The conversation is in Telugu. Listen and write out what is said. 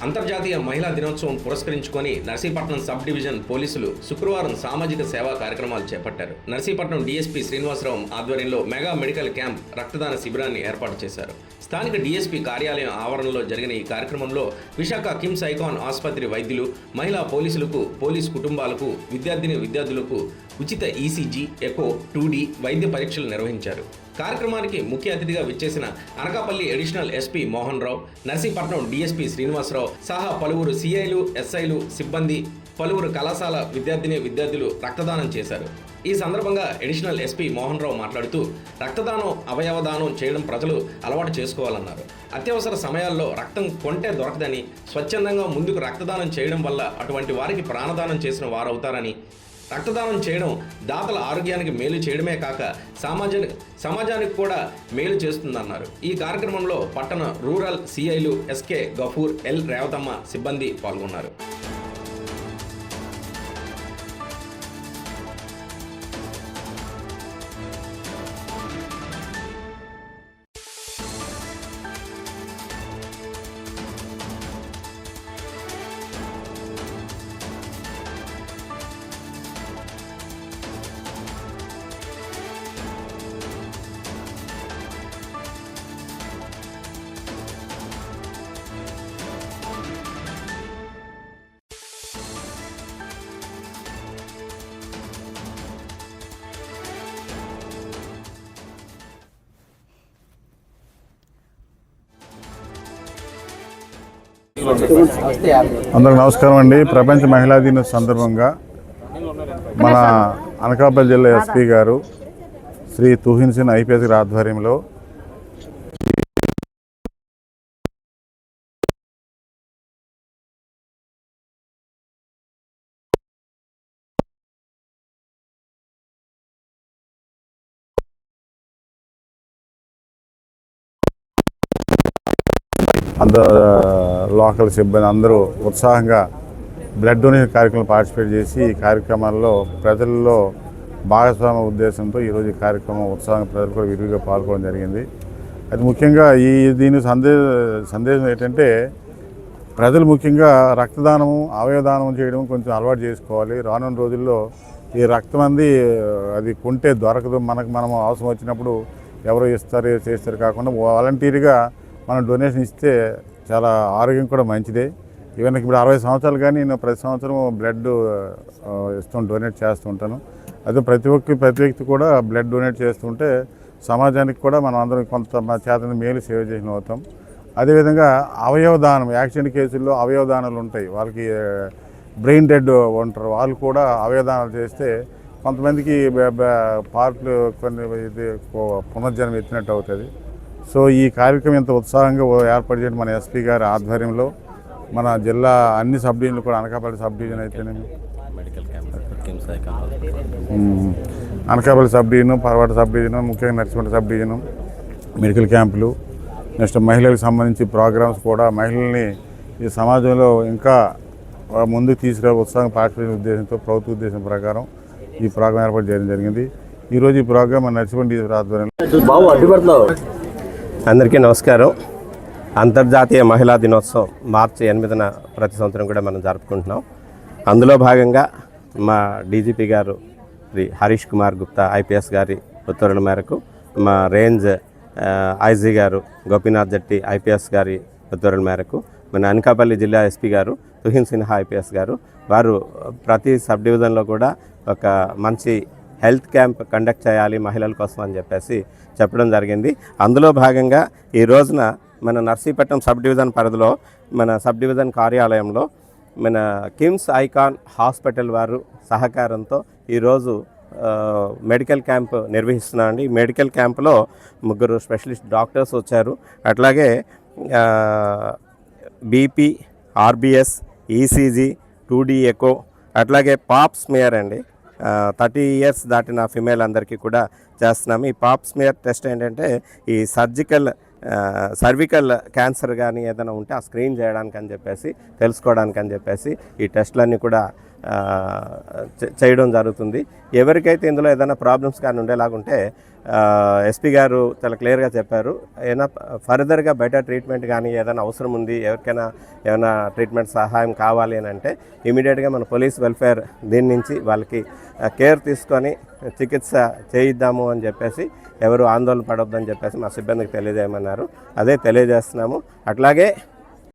అంతర్జాతీయ మహిళా దినోత్సవం పురస్కరించుకొని నర్సీపట్నం సబ్ డివిజన్ పోలీసులు శుక్రవారం సామాజిక సేవా కార్యక్రమాలు చేపట్టారు. నర్సీపట్నం డీఎస్పీ శ్రీనివాసరావు ఆధ్వర్యంలో మెగా మెడికల్ క్యాంప్ రక్తదాన శిబిరాన్ని ఏర్పాటు చేశారు. స్థానిక డీఎస్పీ కార్యాలయం ఆవరణలో జరిగిన ఈ కార్యక్రమంలో విశాఖ కిమ్స్ ఐకాన్ ఆసుపత్రి వైద్యులు, మహిళా పోలీసులకు, పోలీసు కుటుంబాలకు, విద్యార్థులకు ఉచిత ఈసీజీ, ఎకో, 2D వైద్య పరీక్షలు నిర్వహించారు. కార్యక్రమానికి ముఖ్య అతిథిగా విచ్చేసిన Anakapalli additional SP Mohan Rao, Narsipatnam DSP Srinivasarao సహా పలువురు సిఐలు, ఎస్ఐలు, సిబ్బంది, పలువురు కళాశాల విద్యార్థులు రక్తదానం చేశారు. ఈ సందర్భంగా అడిషనల్ ఎస్పీ మోహన్ రావు మాట్లాడుతూ రక్తదానం, అవయవదానం చేయడం ప్రజలు అలవాటు చేసుకోవాలన్నారు. అత్యవసర సమయాల్లో రక్తం కొంటే దొరకదని, స్వచ్ఛందంగా ముందుకు రక్తదానం చేయడం వల్ల అటువంటి వారికి ప్రాణదానం చేసిన వారవుతారని, రక్తదానం చేయడం దాతల ఆరోగ్యానికి మేలు చేయడమే కాక సమాజానికి కూడా మేలు చేస్తుందన్నారు. ఈ కార్యక్రమంలో పట్టణ రూరల్ సిఐలు ఎస్కే గఫూర్, ఎల్ రేవతమ్మ సిబ్బంది పాల్గొన్నారు. అందరికి నమస్కారం అండి. ప్రపంచ మహిళా దినోత్సవం సందర్భంగా మన అనకాపల్లి జిల్లా ఎస్పీ గారు శ్రీ తుహిన్ సింగ్ ఐపీఎస్ గారి ఆధ్వర్యంలో లోకల్ సిబ్బంది అందరూ ఉత్సాహంగా బ్లడ్ డొనేషన్ కార్యక్రమంలో పార్టిసిపేట్ చేసి ఈ కార్యక్రమాల్లో ప్రజల్లో భాగస్వామ్య ఉద్దేశంతో ఈరోజు ఈ కార్యక్రమం ఉత్సాహంగా ప్రజలు కూడా విరివిగా పాల్గొనడం జరిగింది. అది ముఖ్యంగా దీని సందేశం ఏంటంటే ప్రజలు ముఖ్యంగా రక్తదానము, అవయవదానం చేయడం కొంచెం అలవాటు చేసుకోవాలి. రానున్న రోజుల్లో ఈ రక్తం అది కొంటే దొరకదు. మనం అవసరం వచ్చినప్పుడు ఎవరో ఇస్తారు చేస్తారు కాకుండా వాలంటీర్గా మనం డొనేషన్ ఇస్తే చాలా ఆరోగ్యం కూడా మంచిదే. ఈవెన్ ఇప్పుడు 60 సంవత్సరాలు కానీ నేను ప్రతి సంవత్సరం బ్లడ్ డొనేట్ చేస్తూ ఉంటాను. అదే ప్రతి వ్యక్తి కూడా బ్లడ్ డొనేట్ చేస్తుంటే సమాజానికి కూడా మనం అందరం కొంత చేతని మేలు సేవ చేసిన అవుతాం. అదేవిధంగా అవయవదానం, యాక్సిడెంట్ కేసుల్లో అవయవదానాలు ఉంటాయి. వాళ్ళకి బ్రెయిన్ డెడ్ ఉంటారు, వాళ్ళు కూడా అవయవదానాలు చేస్తే కొంతమందికి పార్ట్లు కొన్ని పునర్జన్మ ఎత్తినట్టు అవుతుంది. సో ఈ కార్యక్రమం ఇంత ఉత్సాహంగా ఏర్పాటు చేయడం మన ఎస్పీ గారి ఆధ్వర్యంలో మన జిల్లా అన్ని సబ్ డివిజన్లు కూడా, అనకాపల్లి సబ్ డివిజన్ అయితేనేమి, అనకాపల్లి సబ్ డివిజను, పర్వాట సబ్ డివిజను, ముఖ్యంగా నర్సీపట్నం సబ్ డివిజను మెడికల్ క్యాంపులు, నెక్స్ట్ మహిళలకు సంబంధించి ప్రోగ్రామ్స్ కూడా మహిళల్ని ఈ సమాజంలో ఇంకా ముందుకు తీసుకురా ఉత్సాహం పార్టిసిపేట్ ఉద్దేశంతో ప్రభుత్వ ఉద్దేశం ప్రకారం ఈ ప్రోగ్రాం ఏర్పాటు చేయడం జరిగింది. ఈరోజు ఈ ప్రోగ్రాం మన నర్సీపట్నం డివిజన్ ఆధ్వర్యంలో. అందరికీ నమస్కారం. అంతర్జాతీయ మహిళా దినోత్సవం మార్చి 8న ప్రతి సంవత్సరం కూడా మనం జరుపుకుంటున్నాం. అందులో భాగంగా మా డీజీపీ గారు శ్రీ హరీష్ కుమార్ గుప్తా ఐపీఎస్ గారి ఉత్తర్వుల మేరకు, మా రేంజ్ ఐజీ గారు గోపీనాథ్ జట్టి ఐపీఎస్ గారి ఉత్తర్వుల మేరకు, మన అనకాపల్లి జిల్లా ఎస్పీ గారు తుహిన్ సిన్హా ఐపీఎస్ గారు వారు ప్రతి సబ్ డివిజన్లో కూడా ఒక మంచి హెల్త్ క్యాంప్ కండక్ట్ చేయాలి మహిళల కోసం అని చెప్పేసి చెప్పడం జరిగింది. అందులో భాగంగా ఈ రోజున మన నర్సీపట్నం సబ్ డివిజన్ పరిధిలో మన సబ్ డివిజన్ కార్యాలయంలో మన కిమ్స్ ఐకాన్ హాస్పిటల్ వారు సహకారంతో ఈరోజు మెడికల్ క్యాంప్ నిర్వహిస్తున్నామండి. ఈ మెడికల్ క్యాంపులో 3 స్పెషలిస్ట్ డాక్టర్స్ వచ్చారు. అట్లాగే BP, RBS, ECG, 2D echo, అట్లాగే పాప్ స్మియర్ అండి. 30 years దాటిన ఫిమేల్ అందరికీ కూడా చేస్తున్నాము. ఈ పాప్ స్మియర్ టెస్ట్ ఏంటంటే ఈ సర్వికల్ క్యాన్సర్ కానీ ఏదైనా ఉంటే ఆ స్క్రీన్ చేయడానికి అని చెప్పేసి, తెలుసుకోవడానికి అని చెప్పేసి ఈ టెస్టులన్నీ కూడా చేయడం జరుగుతుంది. ఎవరికైతే ఇందులో ఏదైనా ప్రాబ్లమ్స్ కానీ ఉండేలాగుంటే ఎస్పీ గారు చాలా క్లియర్గా చెప్పారు. ఏదైనా ఫర్దర్గా బెటర్ ట్రీట్మెంట్ కానీ ఏదైనా అవసరం ఉంది, ఎవరికైనా ఏమైనా ట్రీట్మెంట్ సహాయం కావాలి అని అంటే ఇమీడియట్గా మన పోలీస్ వెల్ఫేర్ దీని నుంచి వాళ్ళకి కేర్ తీసుకొని చికిత్స చేయిద్దాము అని చెప్పేసి ఎవరు ఆందోళన పడొద్దని చెప్పేసి మా సిబ్బందికి తెలియజేయమన్నారు. అదే తెలియజేస్తున్నాము. అట్లాగే